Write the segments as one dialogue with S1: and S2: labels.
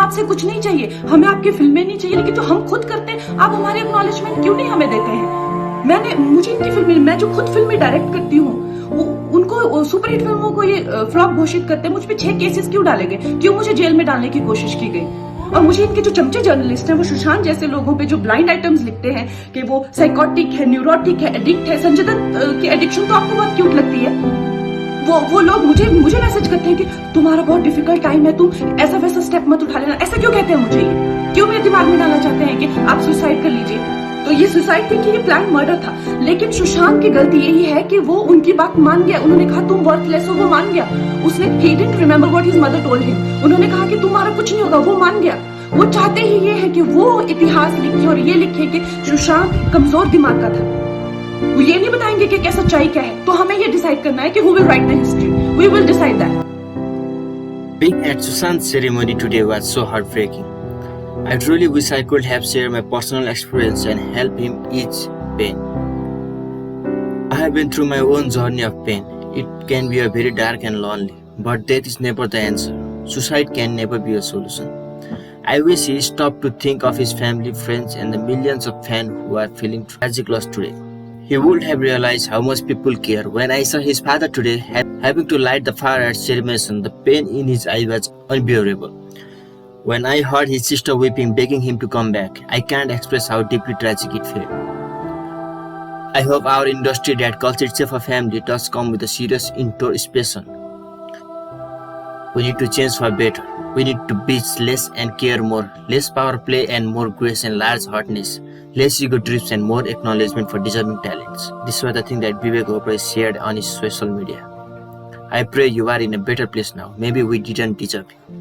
S1: आपसे कुछ नहीं चाहिए, हमें आपकी फिल्में नहीं चाहिए, लेकिन जो हम खुद करते हैं आप हमारे एक्नॉलेजमेंट क्यों नहीं हमें देते हैं? मुझे इनकी फिल्में, मैं जो खुद फिल्में डायरेक्ट करती हूँ, उनको सुपरहिट फिल्मों को ये फ्लॉप घोषित करते हैं। मुझ पे 6 केसेस क्यों डाले गए? क्यों मुझे जेल में डालने की कोशिश की गई? और मुझे इनके जो चमचे जर्नलिस्ट हैं, वो सुशांत जैसे लोगों पे जो ब्लाइंड आइटम्स लिखते हैं कि वो साइकोटिक है, न्यूरोटिक है, एडिक्ट है। संजय दत्त की एडिक्शन तो आपको बहुत क्यूट लगती है। वो लोग मुझे मैसेज करते हैं कि तुम्हारा बहुत डिफिकल्ट टाइम है, तुम ऐसा वैसा स्टेप मत उठा लेना। ऐसा क्यों कहते हैं मुझे? ये क्यों मेरे दिमाग में डालना चाहते हैं कि आप सुसाइड कर लीजिए? तो ये सुसाइड थी कि ये प्लान मर्डर था? लेकिन सुशांत की गलती यही है कि वो उनकी बात मान गया। उन्होंने कहा तुम वर्थलेस हो, वो मान गया। उसने he didn't remember what his mother told him। उन्होंने कहा कि तुम्हारा कुछ नहीं होगा, वो मान गया। वो चाहते ही ये है कि वो इतिहास लिखे और ये लिखे कि सुशांत कमजोर दिमाग का था। वो ये नहीं बताएंगे कि क्या सच्चाई क्या है। तो हमें ये डिसाइड करना है कि who will write the history। We will decide that।
S2: Being at Sushant's ceremony today was so heartbreaking. I truly wish I could have shared my personal experience and help him ease pain. I have been through my own journey of pain. It can be a very dark and lonely, but death is never the answer. Suicide can never be a solution. I wish he stopped to think of his family, friends, and the millions of fans who are feeling tragic loss today. He would have realized how much people care. When I saw his father today having to light the fire at ceremony, the pain in his eye was unbearable. When I heard his sister weeping, begging him to come back, I can't express how deeply tragic it felt. I hope our industry that calls itself a family does come with a serious introspection. We need to change for better. We need to be less and care more, less power play and more grace and large heartedness, less ego trips and more acknowledgement for deserving talents. This was the thing that Vivek Oberoi shared on his social media. I pray you are in a better place now. Maybe we didn't deserve you.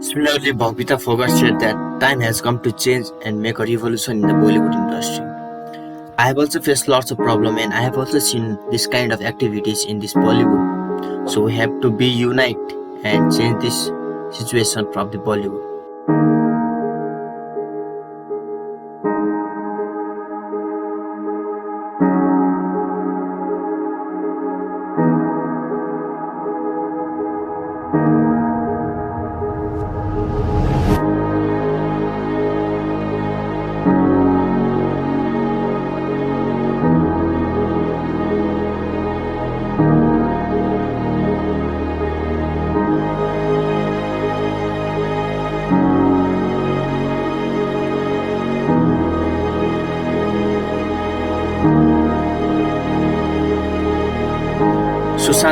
S2: Similarly, Bhavita Phogat said that time has come to change and make a revolution in the Bollywood industry. I have also faced lots of problems and I have also seen this kind of activities in this Bollywood. So we have to be unite and change this situation from the Bollywood.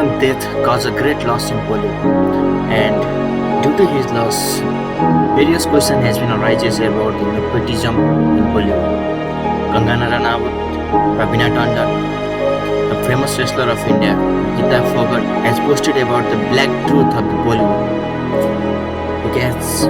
S2: sudden death caused a great loss in Bollywood, and due to his loss, various questions has been arises about the nepotism in Bollywood. Kangana Ranaut, Rabina Tandon, the famous wrestler of India, Geeta Fogart, has posted about the black truth of the Bollywood. Because